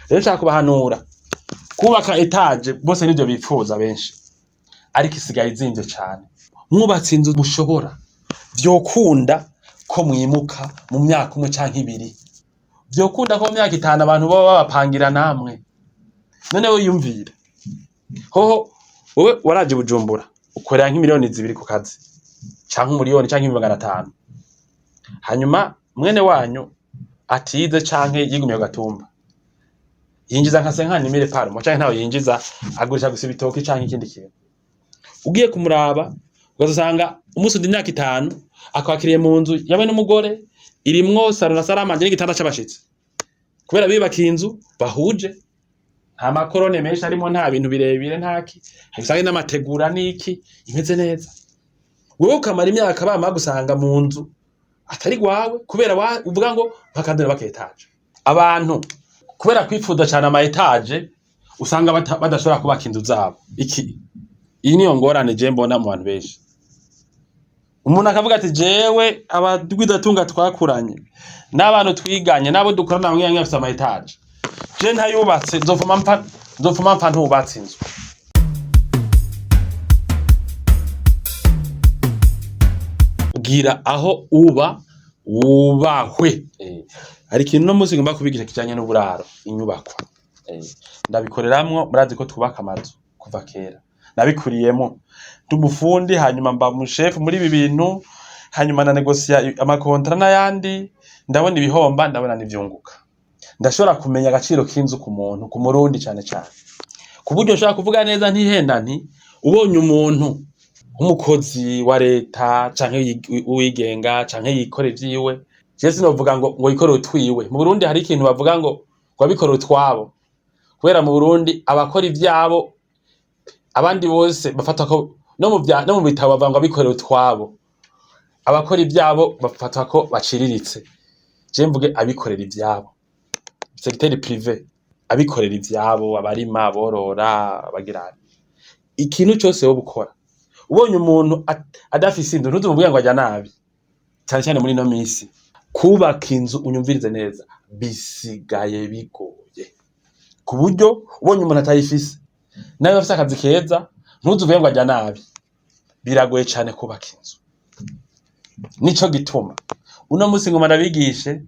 rero nshaka kubahanura kubaka etage bose nivyo bipfuza benshi, ariko isigaye izimvye cane. Mwubatse inzu mushobora vyokunda ko mwimuka mu myaka umwe canke ibiri, vyokunda ko mu myaka 5 abantu baba babapangira namwe. None we yumvira hoho wowe waraje Bujumbura ukorera nk'imiliyoni 2 ku kazi canke umuliyoni canke 500, hanyuma mwene wanyu atize canke yigumiye gatumba yinjiza nka 50,000 par canke ntawe yinjiza agurisha gusa ibitoki canke ikindi kintu. Ugiye kumuraba ugasanga umunsi undi imyaka 5 akwakiriye mu nzu yawe n'umugore irimwo saro na saramanje n'igitanda c'abashitsi, kubera bibakiye inzu bahuje, nta makorone menshi arimo, nta bintu birebire, ntaki habisange n'amategura n'iki imeze neza. Wewe ukamara imyaka bama gusanga mu nzu atari gwawe kubera uvuga ngo bakandura baketaje. Abantu kubera kwifuza cyane ama etage usanga badashobora kubaka inzu zabo. Iyi niyo ngorane je mbona mu bantu benshi. Umuntu akavuga ati jewe abadwidatunga twakuranye n'abantu twiganye nabo dukorana namwe yafise ama etage, je ntayubatse nzofuma mpfa ntubatse inzu. Ugira aho uba wubahwe. Hari ikintu no muzi ngomba kubigisha kijanye n'uburaro, inyubakwa. Ndabikoreramwo, murazi ko twubaka amazu kuva kera. Nabikuriyemo ndumufundi, hanyuma mba mu chef muri ibi bintu, hanyuma na negosia amakontra n'ayandi, ndabona ibihomba, ndabona n'ivyunguka. Ndashobora kumenya agaciro k'inzu ku muntu, ku murundi cyane cyane. Ku buryo nshaka kuvuga neza ntihenda nti ubonye umuntu umukozi wa leta canke uwigenga canke yikore vyiwe, je sinovuga ngo yikore utwiwe. Mu Burundi hari ikintu bavuga ngo abikora utwabo, kubera mu Burundi abakora ivyabo abandi bose bafata ko no mu bitabo bavuga ngo abikore utwabo, abakora ivyabo bafata ko baciriritse. Je mvuge abikorera ivyabo, secteur privé, abikorera ivyabo, abarima, borora, abagirana ikintu cyose wo gukora. Ubonye umuntu adafise inzu ntuzumubwira ngo ajya nabi, cyane cyane muri no misi. Kubaka inzu unyumvirize neza bisigaye bigoye, ku buryo ubonye umuntu atayifise nawe bafise akazi keza ntuzuvuye ngo ajya nabi. Biragoye cyane kubaka inzu. Nico gituma uno musi ngoma nabigishe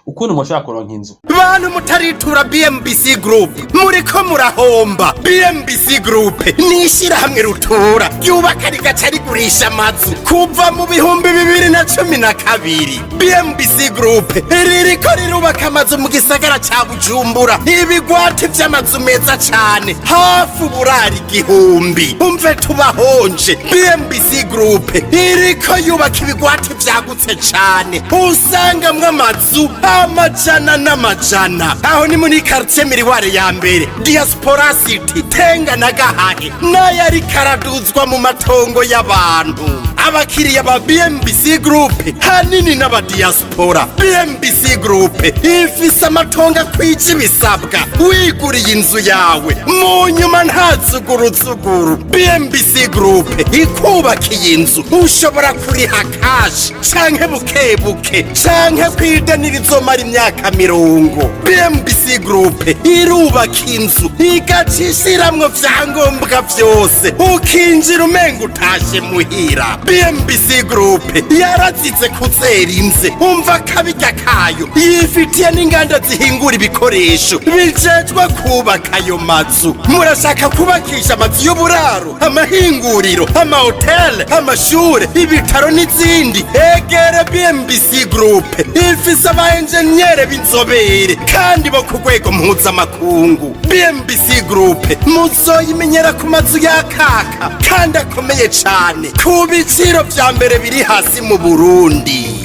ukuntu mushaka kuronka inzu. Bantu mutaritura BMBC Group muriko murahomba. BMBC Group nishira hamwe rutura yubaka rigaca rigurisha amazu kuva mu 2012. BMBC Group ririko rirubaka amazu mu gisagara ca Bujumbura, ibigwati vy'amazu meza cane hafi uburari 1000. Umve tubahonje. BMBC Group iriko yubaka ibigwati vyagutse cane, usangamwe amazu amajana n'amajana. Aho ni muri quartier Miriware ya mbere, Diaspora City, Tenga na Gahahe, n'ayari karaduzwa mu matongo y'abantu. Abakiriya ba BMBC Group hanini n'aba diaspora. BMBC Group ifise amatongo kwije ibisabwa, wiguriye inzu yawe mu nyuma ntazuguruzuguru. BMBC Group ikubakiye inzu ushobora kuriha cash canke bukebuke canke kwidanirizo mara imyaka 50. BMBC Group irubaka inzu igacishiramwo vyangombwa vyose, ukinjira umenga utashe muhira. BMBC Group yarazize kuzera inze, umva kabirya kayo yifitiye n'inganda zihingura ibikoresho bijejwe kubaka ayo mazu. Murashaka kubakisha amazu y'uburaro, amahinguriro, amahotel, amashure, ibitaro n'izindi? Egere BMBC Group ifise aba engineer b'inzobere kandi bo ku rwego mpuzamakungu. BMBC Group muzoyimenyera ku mazu yakaka kandi akomeye cane ku biciro vya mbere biri hasi mu Burundi.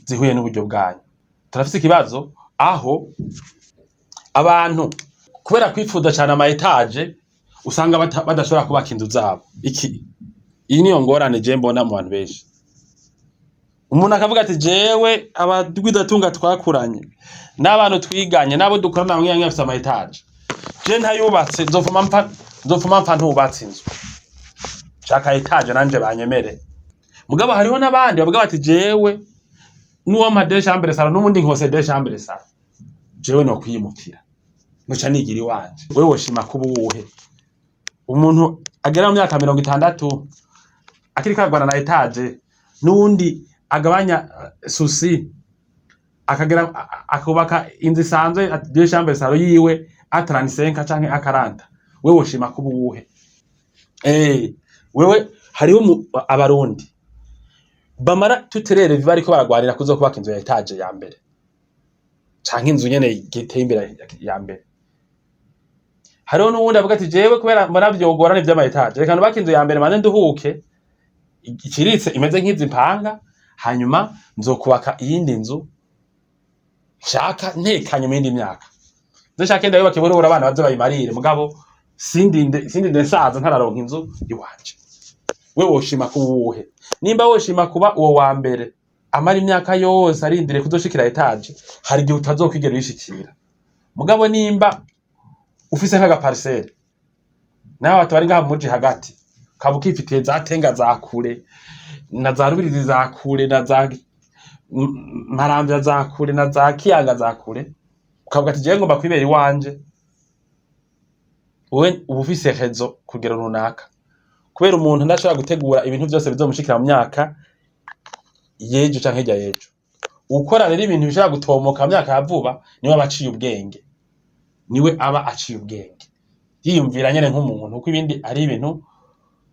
Zihuye n'uburyo bwanyu. Turafise ikibazo aho abantu kubera kwifuza cyane ama etage usanga badashobora kubaka inzu zabo. Iyi niyo ngorane je mbona mu bantu benshi. Umuntu akavuga ati jewe abadwidatunga twakuranye n'abantu twiganye nabo dukorana namwe yafise ama etage, je ntayubatse nzofuma mpfa ntubatse inzu. Shaka etage nanje banyemere. mugabo hariho n'abandi bavuga bati jewe nuwo ma deux chambres salon n'ubundi nkose deux chambres salon jewe no kwimukira muca nigira iwanje wewe woshima kuba uwuhe umuntu agera mu myaka 60 akiri kagwana na etage n'undi agabanya susi akagera akubaka inzu isanzwe deux chambres salon yiwe a35 canke a40 wewe woshima kuba uwuhe wewe hariho abarundi bamara tuterere bariko baragwarira kuzokubaka inzu ya etage ya mbere canke inzu nyene giteye imbere ya mbere hariho n'uwundi avuga ati jewe kubera muravyogorane vy'ama etage reka nubaka inzu ya mbere mane nduhuke ikiritse imeze nk'izi mpanga hanyuma nzokubaka iyindi nzu shaka ntekanye mu yindi myaka nzoshaka ndayubaka iburura abana baze bayimarire mugabo sindinde nsaza ntararonka inzu iwanje wewe woshima kuba uwuhe nimba woshima kuba uwo wa mbere amara imyaka yose arindire kuzoshikira etage hari igihe utazokwigera uyishikira mugabo nimba ufise nk'aga parcelle nawe batari ngaha muji hagati kabuka ifitiye za tenga za kure na za rubirizi za kure na za marambya za kure na za kiyaga za kure ukavuga ati jewe ngomba kwibera iwanje wewe uba ufise rezo kugera runaka kubera umuntu ndashobora gutegura ibintu byose bizomushikira mu myaka yejo canke hirya yejo ukora rero ibintu bishobora gutomoka mu myaka ya vuba niwe aba aciye ubwenge niwe aba aciye ubwenge yiyumvira nyene nk'umuntu uko ibindi ari ibintu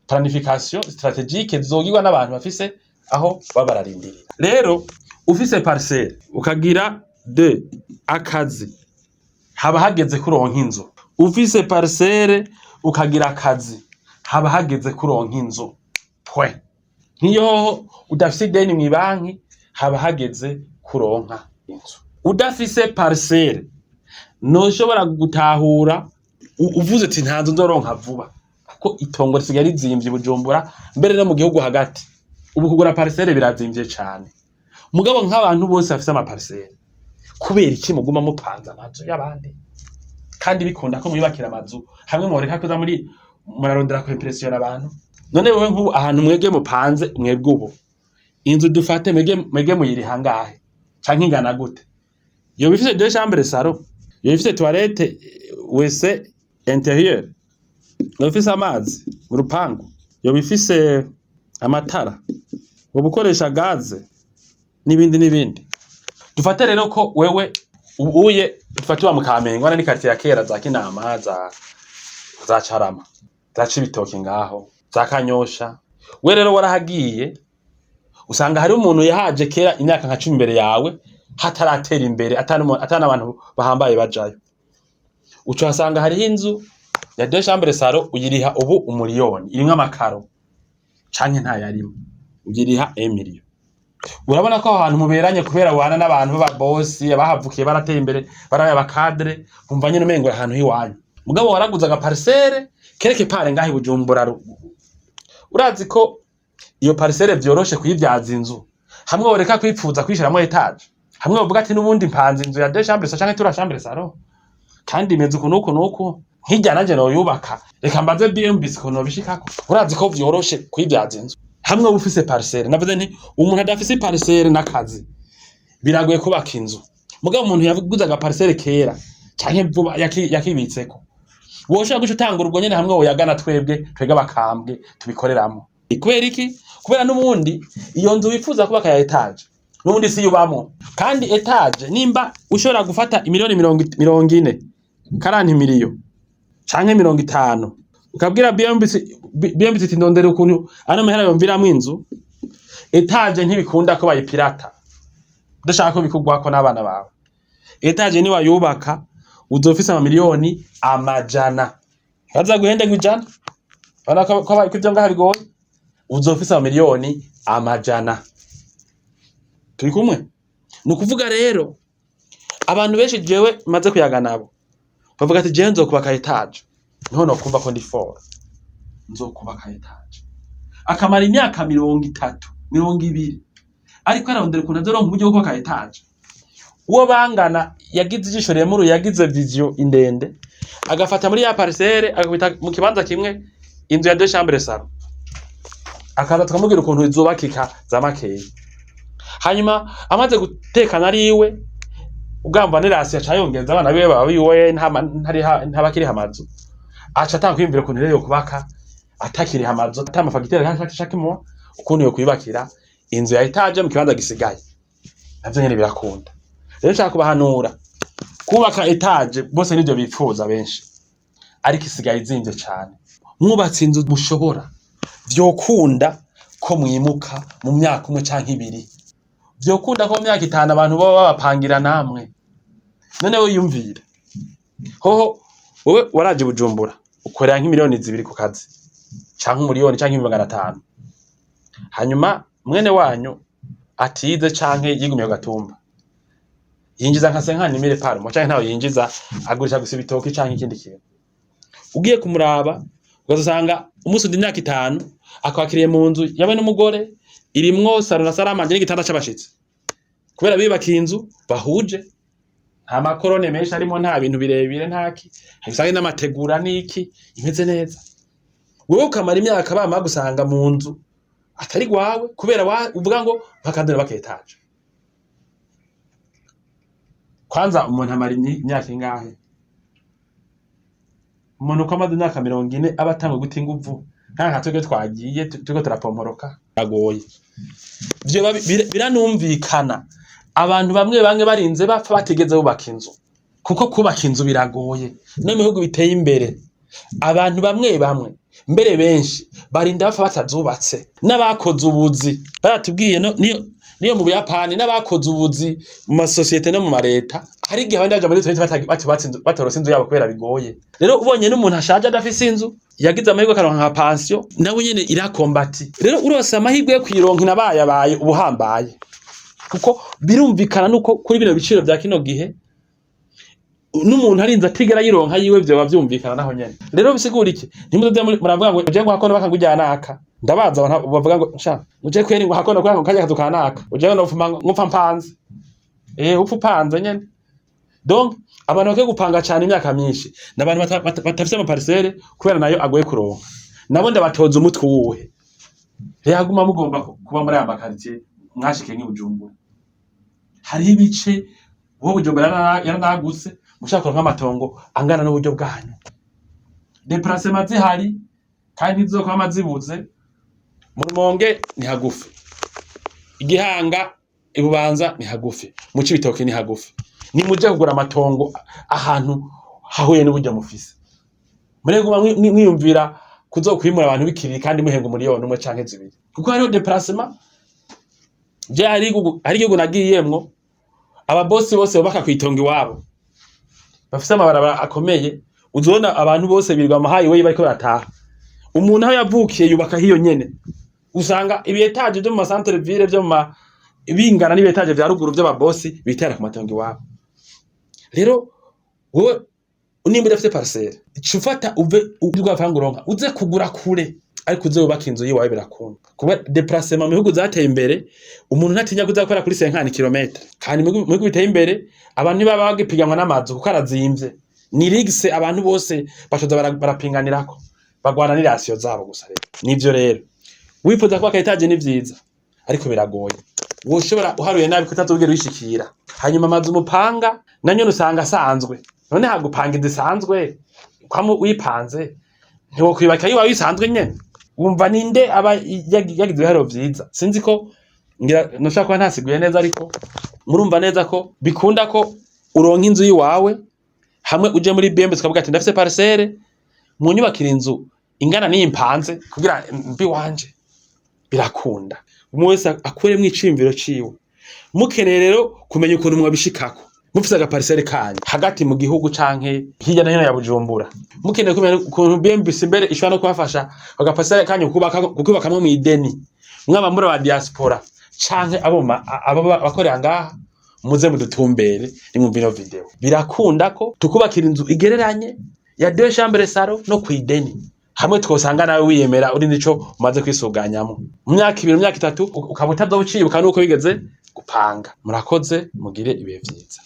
planification stratégique zogirwa n'abantu bafise aho baba bararindirira rero ufise parcelle ukagira de akazi haba hageze kuronka inzu ufise parcelle ukagira akazi haba hageze kuronka inzu pwe nkiyo udafise ideni mu banki haba hageze kuronka inzu udafise parcelle noshobora gutahura uvuze ati ntanzu ndoronka vuba kuko itongo risigaye rizimvye Bujumbura mbere no mu gihugu hagati ubu kugura parcelle birazimvye cane mugabo nk'abantu bose bafise ama parcelle kubera iki muguma mupanza amazu y'abandi kandi bikunda ko mwibakira amazu hamwe mworeka kuza murarondera ko impression abantu none wewe nk'ubu ahantu mwege mupanze mwebwe ubu inzu dufate mwege muyiri hangahe canke ingana gute yo bifise deux chambres salon yo bifise toilette wese intérieur yo bifise amazi mu rupangu yo bifise amatara wo bukoresha gaze n'ibindi dufate rero ko wewe ubuye dufatiwa mu Kamenge wana ni quartier ya kera za Kinama za Carama za Cibitoke ngaho za Kanyosha we rero warahagiye usanga hari umuntu yahaje kera imyaka nka 10 imbere yawe hataratera imbere atana abantu bahambaye bajayo uco hasanga hari inzu ya deux chambres salon uyiriha ubu umuliyoni irimwe amakaro canke nta yarimo uyiriha 1 million urabona ko ahantu muberanye kubera wana n'abantu baba boss abahavukiye barateye imbere baraye abakadre kumva nyene umengo ahantu hiwanyu mugabo waraguza aga parcelle kereke pare ngahi Bujumbura urazi ko iyo parcelle vyoroshe kuyivyaza inzu hamwe woreka kwipfuza kwishiramo etage hamwe bavuga ati nubundi mpanze inzu ya deux chambres canke trois chambres salon kandi imeze nuko nkijya nanje no yubaka reka mbaze BMBC ko no bishikako urazi ko vyoroshe kwivyaza inzu hamwe ufise parcelle navuze nti umuntu adafise parcelle nakazi biragoye kubaka inzu mugabo umuntu yaguzaga parcelle kera canke vuba yakibitseko woshaka guca utangura ubwo nyene hamwe woyagana twebwe abakambwe tubikoreramo kubera iki kubera n'ubundi iyo nzu wifuza kubaka ya etage n'ubundi si yubamo kandi etage nimba ushobora gufata imiliyoni 40 40 miliyo canke 50 ukabwira BMBC ati ndondera ukuntu ano mahera yomviramwe inzu etage ntibikunda ko bayipirata udashaka ko bikugwako n'abana bawe etage ni wayubaka uzofisa amamiliyoni amajana baza guhende ngwijana bana ko kwivyo ngaha bigoye uzofisa amamiliyoni amajana turi kumwe nukuvuga rero abantu benshi jewe maze kuyaga nabo bavuga ati je nzokubaka etage none kumva ko ndi for nzokubaka etage akamara imyaka 30 20 ariko arondera ukuntu azoronka uburyo bwo kubaka etage uwo bangana yagize ijisho remuru yagize vision indende agafata muri ya parcelle agabita mu kibanza kimwe inzu ya deux chambres salon akaza tukamubwira ukuntu izubakika za makeyi. Hanyuma amaze gutekana ari iwe ugamba nirasi yaca yongeza abana biwe babiwe ntabakiri hamazu aca atakwimvira ukuntu rero kubaka atakiri hamazu atamafagitire shakimo ukuntu yo kwibakira inzu ya etage mu kibanza gisigaye navyo nyene birakunda. Rero nshaka kubahanura kubaka etage bose nivyo bipfuza benshi ariko isigaye izinze cyane. Mwubatse inzu mushobora vyokunda ko mwimuka mu myaka umwe canke ibiri, vyokunda ko mu myaka 5 abantu baba babapangira namwe. None we yumvira hoho wowe waraje Bujumbura ukorera nk'imiliyoni 2 ku kazi canke umuliyoni canke 500, hanyuma mwene wanyu atize canke yigumiye gatumba yinjiza nka 50,000 parmo canke ntawe yinjiza agurisha gusa ibitoki canke ikindi kintu. Ugiye kumuraba ugasanga umunsi ndi imyaka 5 akwakiriye mu nzu yawe n'umugore irimwo saro na saramanje n'igitanda c'abashitsi kubera bibakiye inzu bahuje nta makorone menshi arimo nta bintu birebire ntaki habisange n'amategura niki imeze neza. Wowe ukamara imyaka bama gusanga mu nzu atari gwawe kubera uvuga ngo bakandura baketaje. Kwanza umuntu amara imyaka ingahe? Umuntu ko amaze imyaka 40 abatangwe guta inguvu nka twebwe twagiye turiko turapomporoka agoye. Byo biranumvikana abantu bamwe barinze bapfa bategeze bubaka inzu kuko kubaka inzu biragoye. No mu bihugu biteye imbere abantu bamwe mbere benshi barinda bapfa batazubatse n'abakoze ubuzi baratubwiye niyo mu Buyapani n'abakoze ubuzi mu masosiyete no mu mareta hari igihe abandi baje muri leta batorose inzu yabo kubera bigoye. Rero ubonye n'umuntu ashaje adafise inzu yagize amahirwe karonka nka pension nawe nyene irakombati. Rero urose amahirwe yo kwironka nabaye ubuhambaye kuko birumvikana nuko kuri bino biciro bya kino gihe n'umuntu arinze atigera yironka yiwe byo bavyumvikana naho nyene. Rero bisigura iki? Ntimuze muravuga ngo je ngo hakono bakangujyana aka ndabaza abantu bavuga ngo nsha uje kweri ngo hakono kwa kajya kadukanaka uje no ufuma ngupfa mpanze upfu panze nyene. Donc abantu bake gupanga cyane imyaka myinshi n'abantu batafise ama parcelle kubera nayo agoye kuronka nabo ndabatoza umutwe wuhe yaguma mugomba kuba muri aya makartie mwashike nk'Ibujumbura. Hari ibice wo Bujumbura yaranaguse mushaka nk'amatongo angana n'uburyo bwanyu. Déplacement zihari kandi nizoko amazibuze mu Rumonge ni hagufi, Igihanga Ibubanza ni hagufi, mu Cibitoke ni hagufi. Ni muje kugura amatongo ahantu hahuye n'uburyo mufise. Murego mwiyumvira kuzokwimura abantu bikiri kandi muhenga umuliyoni umwe canke 2 kuko hariho déplacement. Je hari igihugu nagiyemwo ababosi bose baka kwitonga iwabo bafise amabarabara akomeye uzona abantu bose birirwa amahayi we bariko barataha. Umuntu aho yavukiye yubaka hiyo nyene usanga ibiyetaje byo mu centre ville byo mu bingana n'ibiyetaje bya ruguru by'ababosi bitera ku matongo iwabo. Rero wowe nimba udafite parcelle cufata uve urwavanguronka uze kugura kure ariko uze ubaka inzu yiwawe birakunda kuba déplacement mu bihugu zateye imbere umuntu ntatinya kuzakora kuri 50 km kandi mu bihugu biteye imbere abantu ntibaba bagipiganwa n'amazu kuko arazimvye ni rigse abantu bose bashoza barapinganirako bagwana n'irasiyo zabo gusa. Rero nivyo rero wifuza kubaka etaje ni vyiza ariko biragoye woshobora uharuye nabi kutazogera wishikira hanyuma amazu mupanga nanyo usanga asanzwe none hagupanga izisanzwe kwamo wipanze ntiwo kwibaka yiwa wisanzwe nyene wumva ninde aba yagize iharo vyiza. Sinzi ko ngira noshaka kuba ntasiguye neza ariko murumva neza ko bikunda ko uronka inzu yiwawe hamwe uje muri BMB tukavuga ati ndafise parcelle mu nyubakira inzu ingana n'impanze kugira mbi wanje birakunda. Umwe wese akure mw'icimviro ciwe mukeneye rero kumenya ukuntu mwabishikako mufise aga parcelle kanyu hagati mu gihugu canke hirya no hino ya Bujumbura mukeneye kumenya ukuntu BMB imbere ishobora no kubafasha aga parcelle kanyu kukubakamwe mu ideni mwaba muri wa diaspora canke abo bakorera ngaha muze mudutumbere nimwumva ino video. Birakunda ko tukubakira inzu igereranye ya 2 chambres salon no kwideni hamwe twosanga nawe wiyemera uri nico umaze kwisuganyamo mu myaka 2 mu myaka 3 ukaba utazobucibuka nuko bigeze gupanga. Murakoze mugire ibihe vyiza.